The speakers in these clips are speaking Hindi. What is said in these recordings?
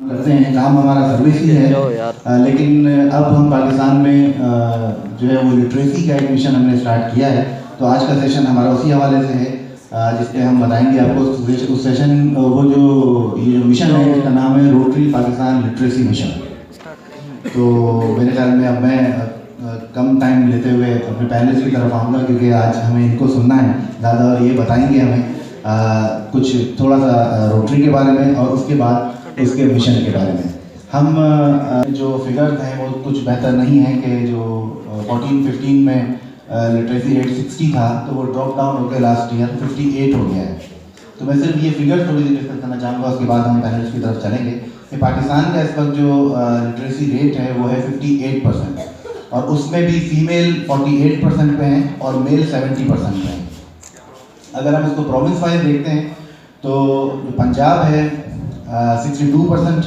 करते हैं, काम हमारा सर्विस ही है। लेकिन अब हम पाकिस्तान में जो है वो लिटरेसी का एक मिशन हमने स्टार्ट किया है। तो आज का सेशन हमारा उसी हवाले से है, जिसपे हम बताएंगे आपको उस सेशन वो जो ये जो मिशन है इसका नाम है रोटरी पाकिस्तान लिटरेसी मिशन। तो मेरे ख्याल में अब मैं कम टाइम लेते हुए अपने पैनलिस्ट की तरफ आऊँगा, क्योंकि आज हमें इनको सुनना है ज़्यादा और ये बताएंगे हमें कुछ थोड़ा सा रोटरी के बारे में और उसके बाद उसके मिशन के बारे में। हम जो फिगर्स हैं वो कुछ बेहतर नहीं है कि जो 14-15 में लिटरेसी रेट 60 था तो वो ड्रॉप डाउन होकर लास्ट ईयर 58 हो गया है। तो मैं सिर्फ ये फिगर थोड़ी सी डिस्कस करना चाहूँगा, उसके बाद हम पैनल्स की तरफ चलेंगे कि पाकिस्तान का इस वक्त जो लिटरेसी रेट है वो है 58%, और उसमें भी फीमेल 48% पे हैं और मेल 70% पे हैं। अगर हम इसको प्रोविंस वाइज देखते हैं तो पंजाब है 62%,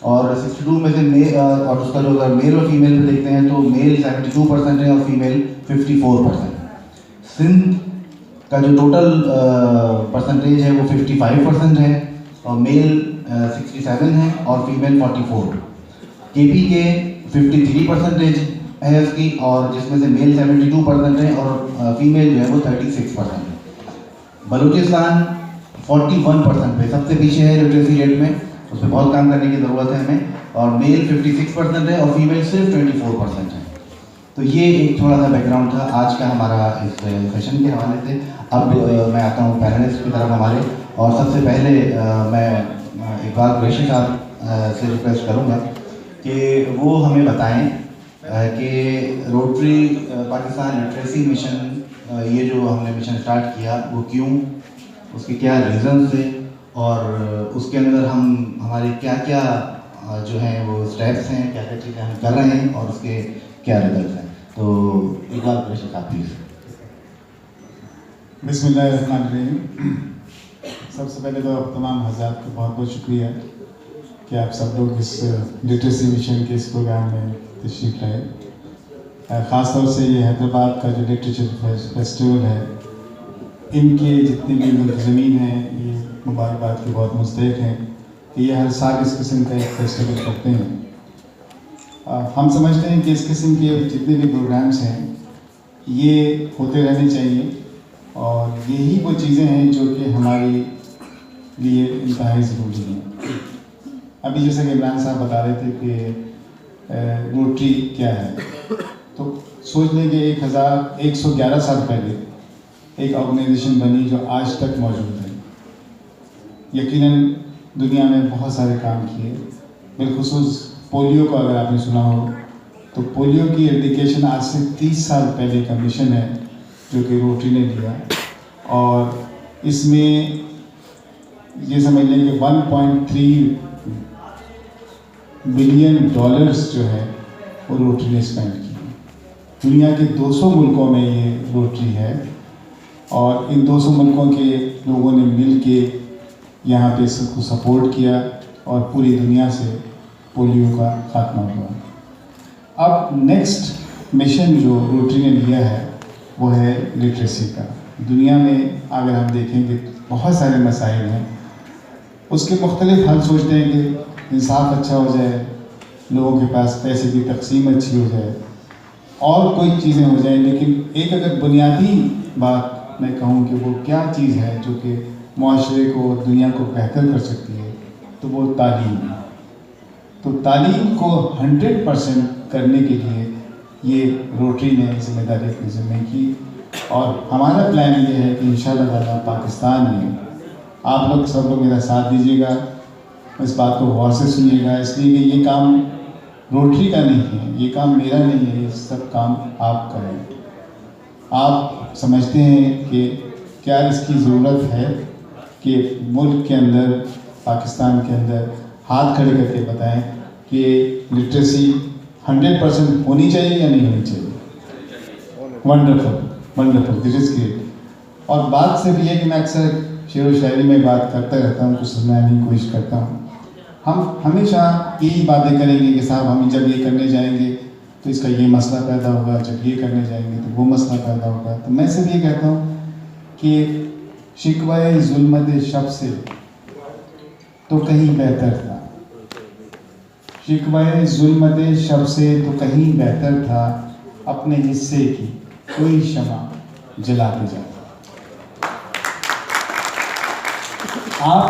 और 62 में से मेल और उसका जो अगर मेल और फीमेल में देखते हैं तो मेल 72% है और फीमेल 54%। सिंध का जो टोटल परसेंटेज है वो 55% है और मेल 67 है और फीमेल 44। केपी के 53% है इसकी, और जिसमें से मेल 72% है और फीमेल जो है वो 36%। बलूचिस्तान 41% पे सबसे पीछे है लिटरेसी रेट में, उस पर बहुत काम करने की ज़रूरत है हमें, और मेल 56% है और फीमेल सिर्फ 24% है। तो ये एक थोड़ा सा बैकग्राउंड था आज का हमारा इस सेशन के हवाले से। अब मैं आता हूँ पैनलिस्ट की तरफ हमारे, और सबसे पहले मैं इकबाल कुरैशी साहब से रिक्वेस्ट करूँगा कि वो हमें बताएं कि रोटरी पाकिस्तान लिटरेसी मिशन ये जो हमने मिशन स्टार्ट किया वो क्यों, उसके क्या रीज़न थे, और उसके अंदर हम हमारे क्या क्या जो हैं वो स्टेप्स हैं, क्या क्या चीज़ें हम कर रहे हैं और उसके क्या रिजल्ट हैं। तो इकबाल कुरैशी साहब प्लीज़। बिस्मिल्लाहिर्रहमानिर्रहीम। सबसे पहले तो तमाम हज़रात को बहुत बहुत शुक्रिया कि आप सब लोग इस लिटरेसी मिशन के इस प्रोग्राम में तशरीफ़ लाए। ख़ास तौर से ये हैदराबाद का जो लिटरेचर फेस्टिवल है, इनके जितने भी मुंतज़मीन हैं ये मुबारकबाद के बहुत मुस्तहिक़ हैं कि ये हर साल इस किस्म का एक फेस्टिवल करते हैं। हम समझते हैं कि इस किस्म के जितने भी प्रोग्राम्स हैं ये होते रहने चाहिए, और यही वो चीज़ें हैं जो कि हमारे लिए इंतहाई ज़रूरी हैं। अभी जैसे कि इमरान साहब बता रहे थे कि रोटरी क्या है, तो सोच लें कि 1111 साल पहले एक ऑर्गेनाइजेशन बनी जो आज तक मौजूद है। यकीनन दुनिया में बहुत सारे काम किए, बिलखुसूस पोलियो को अगर आपने सुना हो तो पोलियो की एडिकेशन आज से 30 साल पहले का मिशन है जो कि रोटरी ने लिया, और इसमें ये समझ लें कि 1.3 बिलियन डॉलर्स जो है वो रोटरी ने स्पेंड किए। दुनिया के 200 मुल्कों में ये रोटरी है, और इन 200 मुल्कों के लोगों ने मिल के यहाँ पे इसको सपोर्ट किया और पूरी दुनिया से पोलियो का खात्मा हुआ। अब नेक्स्ट मिशन जो रोटरी ने लिया है वो है लिटरेसी का। दुनिया में अगर हम देखेंगे बहुत सारे मसाइल हैं, उसके मुख्तलिफ हल सोचते हैं कि इंसाफ अच्छा हो जाए, लोगों के पास पैसे की तकसीम अच्छी हो जाए और कोई चीज़ें हो जाए, लेकिन एक अगर बुनियादी बात मैं कहूँ कि वो क्या चीज़ है जो कि माशरे को, दुनिया को बेहतर कर सकती है, तो वो तालीम है। तो तालीम को 100% करने के लिए ये रोटरी ने जिम्मेदारी अपनी ज़िम्मे की, और हमारा प्लान ये है कि इंशाअल्लाह ताला पाकिस्तान में आप लोग सब लोग मेरा साथ दीजिएगा, इस बात को गौर से सुनिएगा, इसलिए कि ये काम रोटरी का नहीं है, ये काम मेरा नहीं है, ये सब काम आपका है। आप समझते हैं कि क्या इसकी ज़रूरत है कि मुल्क के अंदर, पाकिस्तान के अंदर हाथ खड़े करके बताएं कि लिटरेसी 100% होनी चाहिए या नहीं होनी चाहिए। Wonderful wonderful, this is great. और बात सिर्फ ये कि मैं अक्सर शेर व शायरी में बात करता रहता हूँ, कुछ सुनाने की कोशिश करता हूँ। हम हमेशा यही बातें करेंगे कि साहब हम जब ये करने जाएंगे तो इसका ये मसला पैदा होगा, जब ये करने जाएंगे तो वो मसला पैदा होगा। तो मैं सिर्फ ये कहता हूँ कि शिकवा जुल्मत शब से तो कहीं बेहतर था, शिकवाए जुल्म दे शब से तो कहीं बेहतर था, अपने हिस्से की कोई शमा जला के जाता। आप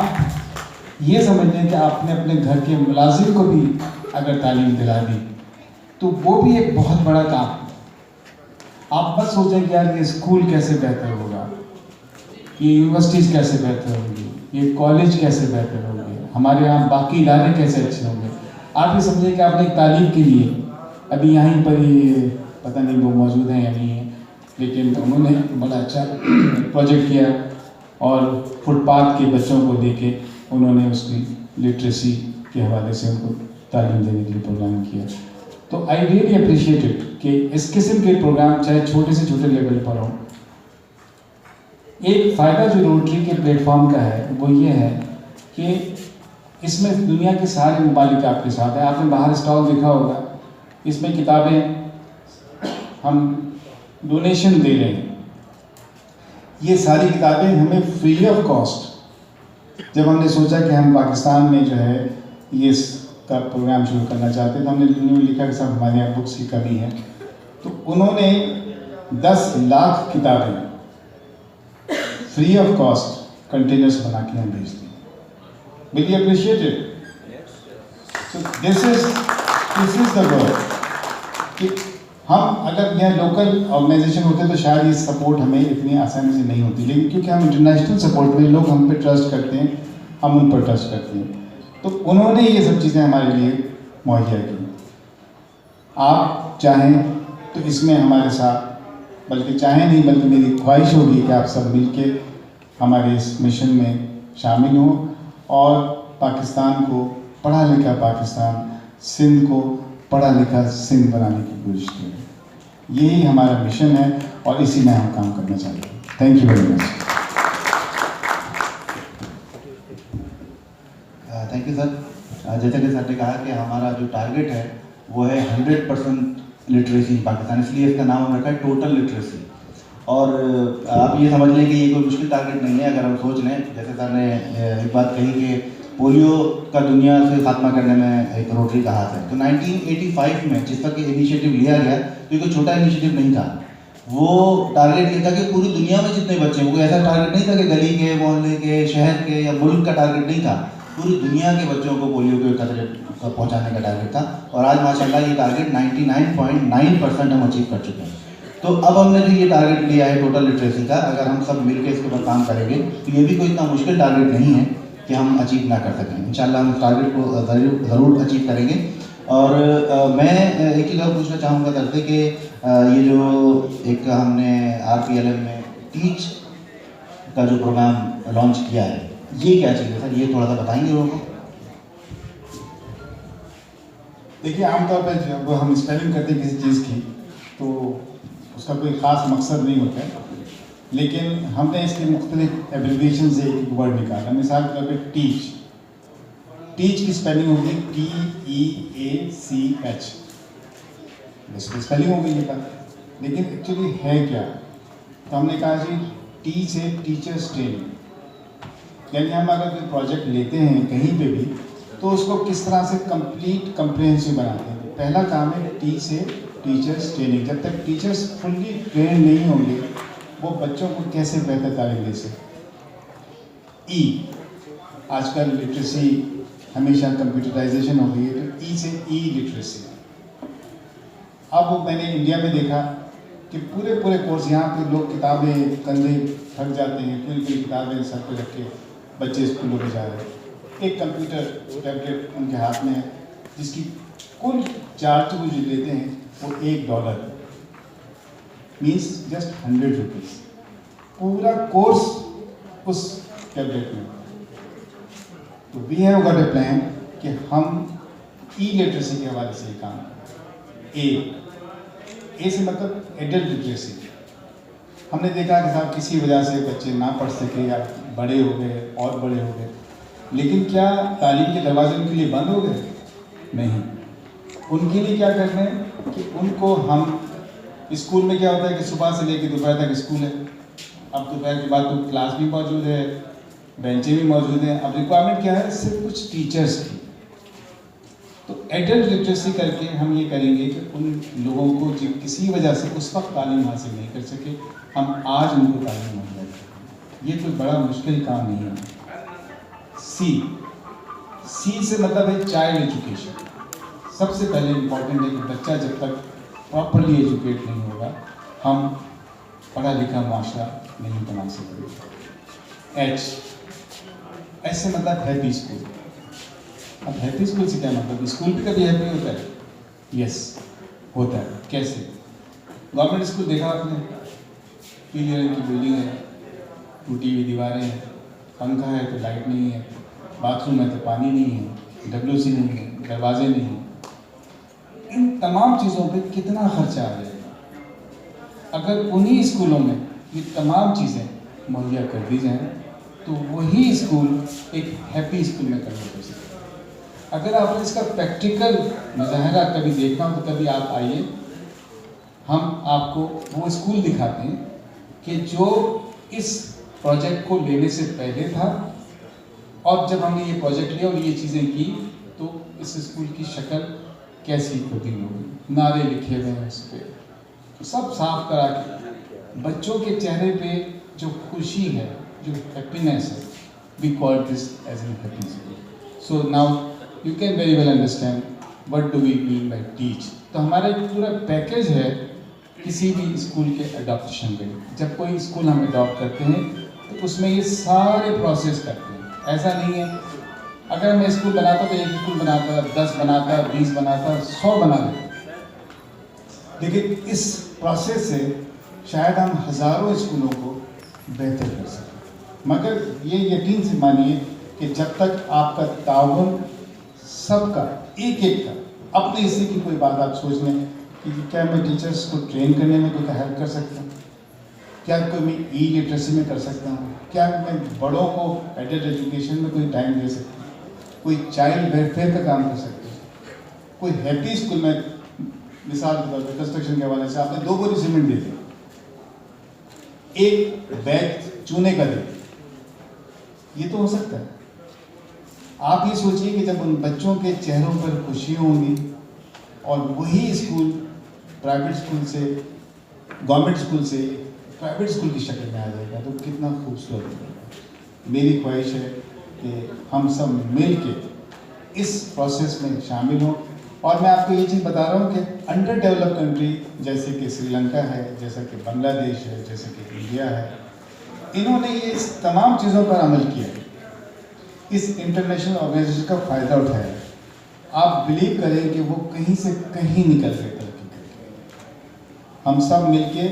ये समझ लें कि आपने अपने घर के मुलाजिम को भी अगर तालीम दिला दी तो वो भी एक बहुत बड़ा काम है। आप बस सोचें कि यार ये स्कूल कैसे बेहतर होगा, ये यूनिवर्सिटीज़ कैसे बेहतर होंगी, ये कॉलेज कैसे बेहतर होंगे, हमारे यहाँ बाकी इदारे कैसे अच्छे होंगे। आप ये समझें कि आपने एक तालीम के लिए अभी यहीं पर ही, पता नहीं वो मौजूद हैं या नहीं है, लेकिन उन्होंने बड़ा अच्छा प्रोजेक्ट किया और फुटपाथ के बच्चों को देके उन्होंने उसकी लिटरेसी के हवाले से उनको तालीम देने के लिए प्रोग्राम किया। तो आई रियली अप्रिशिएट इट कि इस किस्म के प्रोग्राम चाहे छोटे से छोटे लेवल पर हों। एक फ़ायदा जो रोटरी के प्लेटफॉर्म का है वो ये है कि इसमें दुनिया के सारे ममालिक आपके साथ हैं। आपने बाहर स्टॉल देखा होगा, इसमें किताबें हम डोनेशन दे रहे हैं। ये सारी किताबें हमें फ्री ऑफ कॉस्ट, जब हमने सोचा कि हम पाकिस्तान में जो है ये का प्रोग्राम शुरू करना चाहते हैं तो हमने लिखा कि साहब हमारे यहाँ बुक्स की कमी है, तो उन्होंने 10 लाख किताबें फ्री ऑफ कॉस्ट कंटेनर्स बना के हम भेज दी। Will you appreciate it? So this is the work कि हम अगर यहाँ लोकल ऑर्गेनाइजेशन होते तो शायद ये सपोर्ट हमें इतनी आसानी से नहीं होती, लेकिन क्योंकि हम इंटरनेशनल सपोर्ट में लोग हम पे ट्रस्ट करते हैं, हम उन पर ट्रस्ट करते हैं, तो उन्होंने ये सब चीज़ें हमारे लिए मुहैया की। आप चाहें तो इसमें हमारे साथ, बल्कि चाहें नहीं बल्कि मेरी ख्वाहिश होगी कि आप सब मिलके हमारे इस मिशन में शामिल हों और पाकिस्तान को पढ़ा लिखा पाकिस्तान, सिंध को पढ़ा लिखा सिंध बनाने की कोशिश करें। यही हमारा मिशन है और इसी में हम काम करना चाहते हैं। Thank you very much. Thank you sir. जैसे कि सर ने कहा कि हमारा जो टारगेट है वो है 100% लिटरेसी इन पाकिस्तान, इसलिए इसका नाम हम रखा है टोटल लिटरेसी। और आप ये समझ लें कि ये कोई मुश्किल टारगेट नहीं है। अगर हम सोच लें, जैसे सर ने एक बात कही कि पोलियो का दुनिया से खात्मा करने में एक रोटरी का हाथ है, तो 1985 में जिस तक ये इनिशिएटिव लिया गया तो ये कोई छोटा इनिशिएटिव नहीं था। वो टारगेट ये था कि पूरी दुनिया में जितने बच्चे हैं, वो ऐसा टारगेट नहीं था कि गली के, मोहल्ले के, शहर के या मुल्क का टारगेट नहीं था, पूरी दुनिया के बच्चों को पोलियो के खतरे पहुंचाने का टारगेट था। और आज माशाल्लाह ये टारगेट 99.9% हम अचीव कर चुके हैं। तो अब हमने जो ये टारगेट लिया है टोटल लिटरेसी का, अगर हम सब मिलकर इसके ऊपर काम करेंगे तो ये भी कोई इतना मुश्किल टारगेट नहीं है कि हम अचीव ना कर सकें। इंशाल्लाह हम इस टारगेट को ज़रूर अचीव करेंगे। और मैं एक चीज़ और पूछना चाहूँगा सर से कि ये जो एक हमने RPLM में टीच का जो प्रोग्राम लॉन्च किया है, ये क्या चीज़ है सर, ये थोड़ा सा बताएंगे लोगों को? देखिए, आमतौर पर जब हम स्पेलिंग करते हैं किसी चीज़ की तो उसका कोई ख़ास मकसद नहीं होता है, लेकिन हमने इसके मुख्तलिफ एब्रीविएशन से एक वर्ड निकाला। मिसाल के तौर पर टीच की स्पेलिंग होगी TEACH, इसकी स्पेलिंग हो गई ये बात, लेकिन एक्चुअली है क्या? तो हमने कहा जी टी से टीचर्स ट्रेनिंग, यानी हम अगर कोई प्रोजेक्ट लेते हैं कहीं पे भी तो उसको किस तरह से कंप्लीट कम्प्रिहेंसिव बनाते हैं। पहला काम है टी से टीचर्स ट्रेनिंग। जब तक टीचर्स फुल्ली ट्रेन नहीं होंगे वो बच्चों को कैसे बेहतर तालीम दे सकते। ई, आजकल लिटरेसी हमेशा कंप्यूटराइजेशन हो गई है, तो ई से ई लिटरेसी। अब मैंने इंडिया में देखा कि पूरे कोर्स, यहाँ पे लोग किताबें कंधे थक जाते हैं, पूरी किताबें सर पे रख के बच्चे स्कूलों में जा रहे हैं। एक कंप्यूटर टैबलेट उनके हाथ में है जिसकी कुल चार्ज वो जो लेते हैं वो $1, मीन्स जस्ट 100 रुपीज़, पूरा कोर्स उस टैबलेट में। तो we have got a plan कि हम ई लिटरेसी के हवाले से काम करें। ए से मतलब एडल्ट लिटरेसी। हमने देखा कि साहब किसी वजह से बच्चे ना पढ़ सके या बड़े हो गए और बड़े हो गए, लेकिन क्या तालीम के दरवाजे उनके लिए बंद हो गए? नहीं। उनके लिए क्या करना है कि उनको हम, स्कूल में क्या होता है कि सुबह से लेकर दोपहर तक स्कूल है, अब दोपहर के बाद तो क्लास भी मौजूद है, बेंचें भी मौजूद हैं। अब रिक्वायरमेंट क्या है? सिर्फ कुछ टीचर्स की। तो एडल्ट लिटरेसी करके हम ये करेंगे कि उन लोगों को जो किसी वजह से उस वक्त तालीम हासिल नहीं कर सके, हम आज उनको तालीम मुहैया करें। ये कोई बड़ा मुश्किल काम नहीं है। सी से मतलब है चाइल्ड एजुकेशन। सबसे पहले इम्पॉर्टेंट है कि बच्चा जब तक प्रॉपरली एजुकेट नहीं होगा, हम पढ़ा लिखा माशरा नहीं बना सकते। ऐसे मतलब हैप्पी स्कूल। अब हैप्पी स्कूल से क्या मतलब? स्कूल भी कभी हैप्पी होता है? यस, होता है। कैसे? गवर्नमेंट स्कूल देखा आपने? पीले रंग की बिल्डिंग है, टूटी हुई दीवारें हैं, पंखा है तो लाइट नहीं है, बाथरूम है तो पानी नहीं है, WC नहीं है, दरवाजे नहीं हैं। इन तमाम चीज़ों पे कितना खर्चा आ जाएगा? अगर उन्हीं स्कूलों में ये तमाम चीज़ें मुहैया कर दी जाएँ तो वही स्कूल एक हैप्पी स्कूल में कन्वर्ट हो सकता है। अगर आपने इसका प्रैक्टिकल मुजाहरा कभी देखना हो तो कभी आप आइए, हम आपको वो स्कूल दिखाते हैं कि जो इस प्रोजेक्ट को लेने से पहले था, और जब हमने ये प्रोजेक्ट लिया और ये चीज़ें की तो इस स्कूल की शक्ल कैसी तब्दील हो गई। नारे लिखे हुए हैं उस पर, तो सब साफ करा के बच्चों के चेहरे पे जो खुशी है, जो हैप्पीनेस है, we call this as an happy school. So now you can very well understand what do we mean by teach. तो हमारा एक पूरा पैकेज है किसी भी स्कूल के अडॉप्शन पे। जब कोई स्कूल हम अडॉप्ट करते हैं तो उसमें ये सारे प्रोसेस करते हैं। ऐसा नहीं है अगर मैं स्कूल बनाता तो एक स्कूल बनाता, 10 बनाता, 20 बनाता, 100 बना देता, लेकिन इस प्रोसेस से शायद हम हज़ारों स्कूलों को बेहतर कर सकें। मगर ये यकीन से मानिए कि जब तक आपका ताउन सबका, एक एक का अपने हिस्से की कोई बात आप सोच लें कि क्या मैं टीचर्स को ट्रेन करने में कोई हेल्प कर सकता हूँ, क्या कोई मैं लिटरेसी में कर सकता हूँ, क्या मैं बड़ों को एडल्ट एजुकेशन में कोई टाइम दे सकता हूँ, कोई चाइल्ड वेलफेयर का काम कर सकता हूँ, कोई हैप्पी स्कूल में, मिसाल के तौर पर कंस्ट्रक्शन के हवाले से आपने 2 बोरी सीमेंट दे दी, एक बैग चूने का दे, ये तो हो सकता है। आप ये सोचिए कि जब उन बच्चों के चेहरों पर खुशी होंगी और वही स्कूल प्राइवेट स्कूल से, गवर्नमेंट स्कूल से प्राइवेट स्कूल की शक्ल में आ जाएगा तो कितना खूबसूरत होगा। मेरी ख्वाहिश है कि हम सब मिल के इस प्रोसेस में शामिल हों। और मैं आपको ये चीज़ बता रहा हूँ कि अंडर डेवलप्ड कंट्री जैसे कि श्रीलंका है, जैसे कि बांग्लादेश है, जैसे कि इंडिया है, इन्होंने ये इस तमाम चीज़ों पर अमल किया, इस इंटरनेशनल ऑर्गेनाइजेशन का फ़ायदा उठाया। आप बिलीव करें कि वो कहीं से कहीं निकल गए तरक्की करके। हम सब मिलके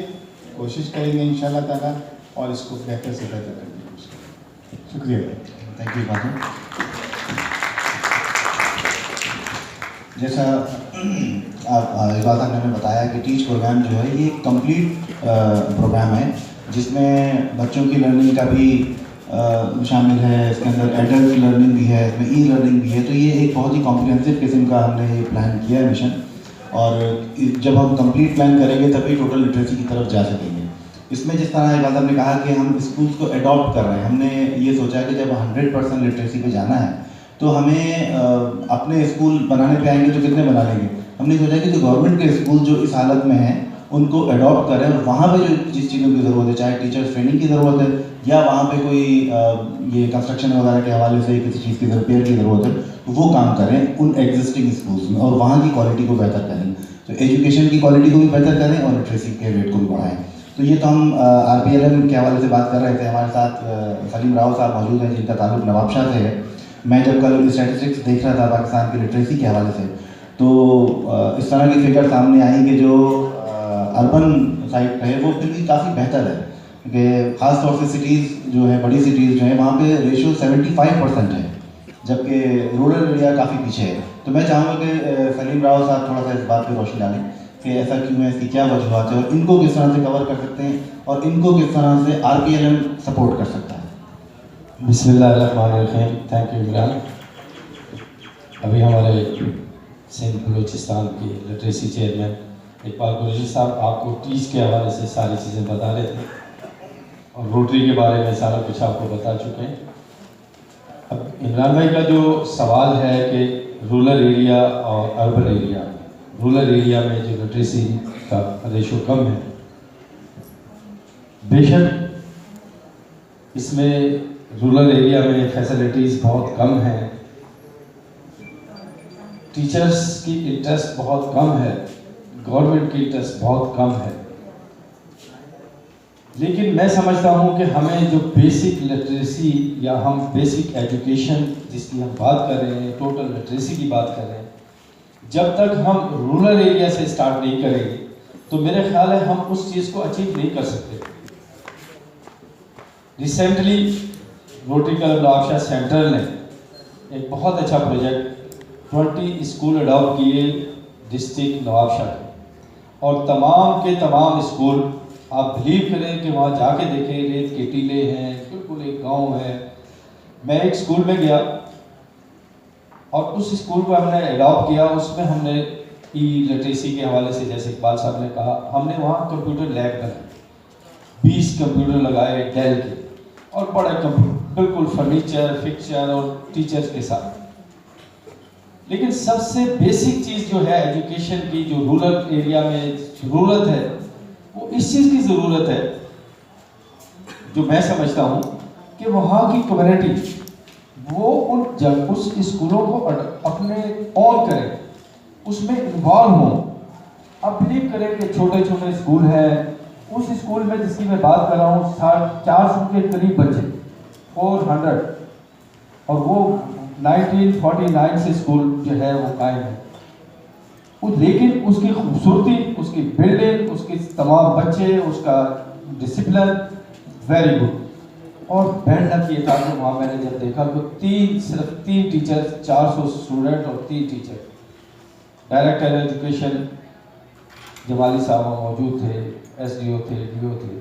कोशिश करेंगे इंशाल्लाह ताला और इसको बेहतर से बेहतर करने की कोशिश करेंगे। शुक्रिया, थैंक यू बाबू। जैसा इकबाल साहब ने हमें बताया कि टीच प्रोग्राम जो है ये कंप्लीट प्रोग्राम है जिसमें बच्चों की लर्निंग का भी शामिल है, इसके अंदर एडल्ट लर्निंग भी है, इसमें लर्निंग भी है। तो ये एक बहुत ही कॉम्प्रिहेंसिव किस्म का हमने ये प्लान किया है मिशन, और जब हम कंप्लीट प्लान करेंगे तभी टोटल लिटरेसी की तरफ जा सकेंगे। इसमें जिस तरह इकबाल साहब ने कहा कि हम स्कूल्स को अडॉप्ट कर रहे हैं, हमने ये सोचा है कि जब 100% लिटरेसी पे जाना है तो हमें अपने स्कूल बनाने पे आएंगे तो कितने बना लेंगे। हमने सोचा कि जो गवर्नमेंट के स्कूल जो इस हालत में हैं उनको अडॉप्ट करें और वहाँ पे जो जिस चीज़ों की ज़रूरत है, चाहे टीचर्स ट्रेनिंग की ज़रूरत है या वहाँ पे कोई ये कंस्ट्रक्शन वगैरह के हवाले से किसी चीज़ की रिपेयर की ज़रूरत है, तो वो काम करें उन एग्जिस्टिंग स्कूल्स में और वहाँ की क्वालिटी को बेहतर करें। तो एजुकेशन की क्वालिटी को भी बेहतर करें और लिटरेसी के रेट को भी बढ़ाएं। तो ये तो हम RPLM के हवाले से बात कर रहे थे। हमारे साथ सलीम राव साहब मौजूद हैं जिनका ताल्लुक नवाबशाह से है। मैं जब कल स्टैटिस्टिक्स देख रहा था पाकिस्तान की लिटरेसी के हवाले से, तो इस तरह की फिगर सामने आई कि जो अर्बन साइड है वो फिर भी काफ़ी बेहतर है, कि ख़ास तौर से सिटीज़ जो है, बड़ी सिटीज़ जो है, वहाँ पे रेशियो 75% है, जबकि रूरल एरिया काफ़ी पीछे है। तो मैं चाहूँगा कि सलीम राव साहब थोड़ा सा इस बात पे रोशनी डालें कि ऐसा क्यों है, इसकी क्या वजूहत है और इनको किस तरह से कवर कर सकते हैं और इनको किस तरह से RPLM सपोर्ट कर सकता है। बिस्मिल्लाहिर्रहमानिर्रहीम। Thank you Imran. अभी हमारे सिंध बलूचिस्तान की लिटरेसी चेयरमैन इकबाल कुरैशी साहब आपको टीच के हवाले से सारी चीज़ें बता रहे थे और रोटरी के बारे में सारा कुछ आपको बता चुके हैं। अब इमरान भाई का जो सवाल है कि रूरल एरिया और अर्बन एरिया, रूरल एरिया में जो लिटरेसी का रेशो कम है, बेशक इसमें रूरल एरिया में फैसिलिटीज़ बहुत कम हैं, टीचर्स की इंटरेस्ट बहुत कम है, गवर्नमेंट की इंटरेस्ट बहुत कम है। लेकिन मैं समझता हूँ कि हमें जो बेसिक लिटरेसी या हम बेसिक एजुकेशन जिसकी हम बात कर रहे हैं, टोटल लिटरेसी की बात कर रहे हैं, जब तक हम रूरल एरिया से स्टार्ट नहीं करेंगे तो मेरे ख्याल है हम उस चीज़ को अचीव नहीं कर सकते। Recently rotary club Nawabshah central ने एक बहुत अच्छा प्रोजेक्ट 20 स्कूल अडॉप्ट किए डिस्ट्रिक्ट नवाबशाह के, और तमाम के तमाम स्कूल आप बिलीव करें कि वहाँ जाके देखें, रेत के टीले हैं, बिल्कुल एक गांव है। मैं एक स्कूल में गया और उस स्कूल को हमने अडॉप्ट किया, उसमें हमने ई लिटरेसी के हवाले से, जैसे इकबाल साहब ने कहा, हमने वहाँ कंप्यूटर लैब बनाए, 20 कंप्यूटर लगाए डेल के, और बड़े कंप्यूटर बिल्कुल फर्नीचर फिक्चर और टीचर्स के साथ। लेकिन सबसे बेसिक चीज़ जो है एजुकेशन की, जो रूरल एरिया में ज़रूरत है, वो इस चीज़ की ज़रूरत है जो मैं समझता हूँ कि वहाँ की कम्युनिटी वो उस स्कूलों को अपने ऑन करें, उसमें इन्वॉल्व हों। आप बिलीव करें कि छोटे छोटे स्कूल हैं, उस स्कूल में जिसकी मैं बात कर रहा हूँ 400 के करीब बच्चे, 400, और वो 1949 से स्कूल जो है वो कायम है। लेकिन उसकी खूबसूरती, उसकी बिल्डिंग, उसके तमाम बच्चे, उसका डिसिप्लिन वेरी गुड। और बैंड लग किया था कि वहाँ मैंने जब देखा तो सिर्फ 3 टीचर, 400 स्टूडेंट और 3 टीचर। डायरेक्टर एजुकेशन जमाली साहब मौजूद थे, SDO थे, DO थे।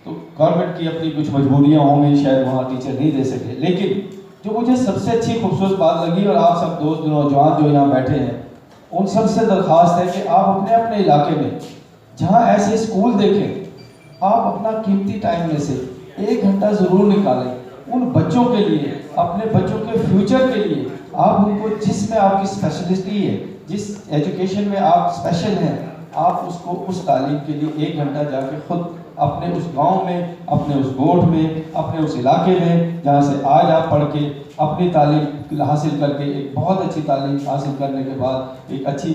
तो गवर्नमेंट की अपनी कुछ मजबूरियाँ होंगी, शायद वहाँ टीचर नहीं दे सके। लेकिन जो मुझे सबसे अच्छी खूबसूरत बात लगी, और आप सब दोस्त नौजवान जो यहाँ बैठे हैं, उन सबसे दरख्वास्त है कि आप अपने अपने इलाके में जहाँ ऐसे स्कूल देखें, आप अपना कीमती टाइम में से 1 घंटा ज़रूर निकालें उन बच्चों के लिए, अपने बच्चों के फ्यूचर के लिए। आप उनको जिसमें आपकी स्पेशलिटी है, जिस एजुकेशन में आप स्पेशल हैं, आप उसको उस तालीम के लिए 1 घंटा जाके खुद अपने उस गांव में, अपने उस गोठ में, अपने उस इलाके में जहाँ से आज आप पढ़ के अपनी तालीम हासिल करके एक बहुत अच्छी तालीम हासिल करने के बाद एक अच्छी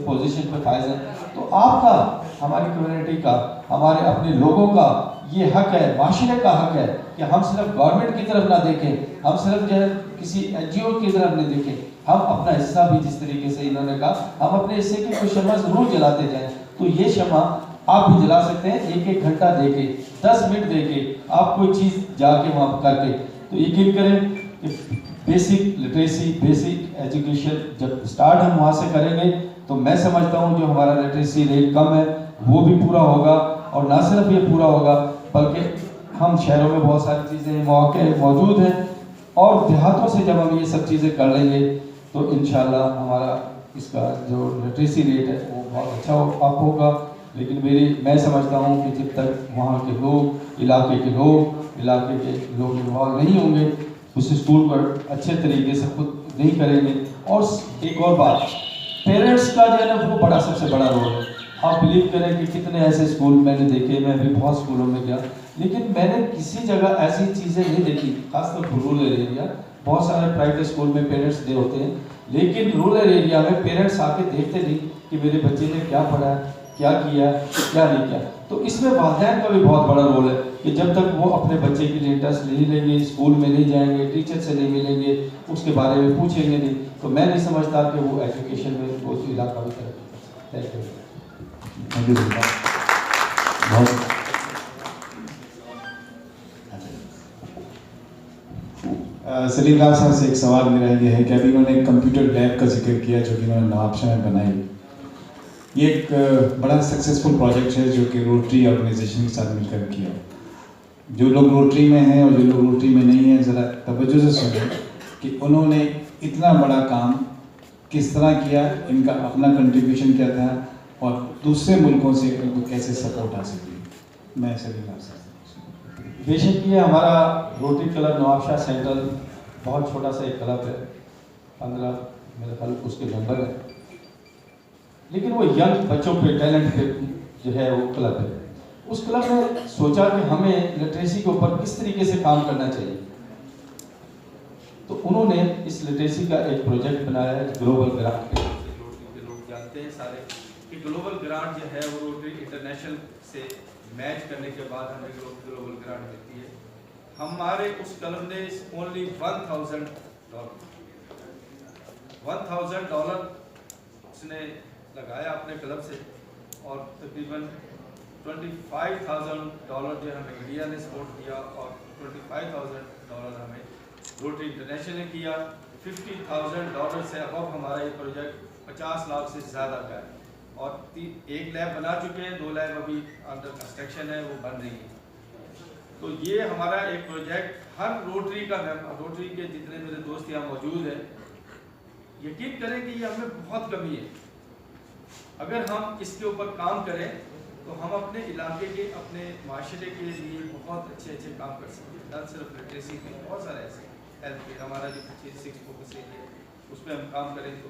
पोजीशन पर फायज है, तो आपका, हमारी कम्युनिटी का, हमारे अपने लोगों का ये हक है, माशरे का हक है कि हम सिर्फ गवर्नमेंट की तरफ ना देखें, हम सिर्फ जो है किसी NGO की तरफ नहीं देखें, हम अपना हिस्सा भी, जिस तरीके से इन्होंने कहा, हम अपने हिस्से की कोई शम्मा ज़रूर जलाते जाएँ। तो ये शम्मा आप भी जला सकते हैं, 1-1 घंटा देके, 10 मिनट देके, आप कोई चीज़ जाके वहाँ करके। तो यकीन करें कि बेसिक लिटरेसी, बेसिक एजुकेशन जब स्टार्ट हम वहाँ से करेंगे तो मैं समझता हूँ जो हमारा लिटरेसी रेट कम है वो भी पूरा होगा। और ना सिर्फ ये पूरा होगा बल्कि हम शहरों में बहुत सारी चीज़ें मौके मौजूद हैं, और देहातों से जब हम ये सब चीज़ें कर लेंगे तो इंशाल्लाह हमारा इसका जो लिटरेसी रेट है वो बहुत अच्छा अप होगा। लेकिन मैं समझता हूँ कि जब तक वहाँ के लोग, इलाके के लोग इन्वॉल्व नहीं होंगे, उस स्कूल पर अच्छे तरीके से खुद नहीं करेंगे। और एक और बात, पेरेंट्स का जो है ना वो बड़ा, सबसे बड़ा रोल है। आप बिलीव करें कि कितने ऐसे स्कूल मैंने देखे, मैं भी बहुत स्कूलों में गया, लेकिन मैंने किसी जगह ऐसी चीज़ें नहीं देखी, खासतौर पर रूरल एरिया। बहुत सारे प्राइवेट स्कूल में पेरेंट्स दे होते हैं, लेकिन रूरल एरिया में पेरेंट्स आके देखते नहीं कि मेरे बच्चे ने क्या पढ़ा है, क्या किया, क्या नहीं किया। तो इसमें वालिदैन का भी बहुत बड़ा रोल है कि जब तक वो अपने बच्चे के लिए इंटरेस्ट नहीं लेंगे, स्कूल में नहीं जाएंगे, टीचर से नहीं मिलेंगे, उसके बारे में पूछेंगे नहीं, तो मैं नहीं समझता कि वो एजुकेशन में वो इलाका भी तरक्की कर सकता है। थैंक यू बहुत। सलीम खान साहब से एक सवाल मेरा ये है कि अभी इन्होंने कंप्यूटर लैब का जिक्र किया जो कि इन्होंने नवाबशाह में बनाई। ये एक बड़ा सक्सेसफुल प्रोजेक्ट है जो कि रोटरी ऑर्गेनाइजेशन के साथ मिलकर किया। जो लोग रोटरी में हैं और जो लोग रोटरी में नहीं हैं, ज़रा तवज्जो से सुने कि उन्होंने इतना बड़ा काम किस तरह किया, इनका अपना कंट्रीब्यूशन क्या था और दूसरे मुल्कों से इनको कैसे सपोर्ट हासिल हुई। मैं सलीम खान साहब। बेशक ये हमारा रोटरी क्लब नवाबशाह सेंट्रल बहुत छोटा सा एक क्लब है, 15 मेरे ख्याल उसके मेंबर हैं, लेकिन वो यंग बच्चों पे टैलेंट पे जो है वो क्लब है। उस क्लब ने सोचा कि हमें लिटरेसी के ऊपर किस तरीके से काम करना चाहिए, तो उन्होंने इस लिटरेसी का एक प्रोजेक्ट बनाया है ग्लोबल ग्रांट के। रोटरी के लोग जानते हैं सारे कि ग्लोबल ग्रांट जो है वो रोटरी इंटरनेशनल से मैच करने के बाद हमें ग्लोबल ग्रांट मिलती है। हमारे उस क्लब ने ओनली $1,000 उसने लगाया अपने क्लब से, और तकरीबन $25,000 जो हमें इंडिया ने सपोर्ट किया, और $25,000 हमें रोटरी इंटरनेशनल ने किया। $50,000 से अब हमारा ये प्रोजेक्ट 50 लाख से ज़्यादा का है, और एक लैब बना चुके हैं, 2 लैब अभी अंडर कंस्ट्रक्शन है, वो बन रही है। तो ये हमारा एक प्रोजेक्ट हर रोटरी के जितने मेरे दोस्त यहाँ मौजूद हैं, यकीन करें कि ये हमें बहुत कमी है। अगर हम इसके ऊपर काम करें तो हम अपने इलाके के, अपने माशरे के लिए बहुत अच्छे काम कर सकते हैं। न सिर्फ लिटरेसी में, बहुत सारे ऐसे हेल्थ केयर हमारा जो 6 फोकस है उसमें हम काम करें तो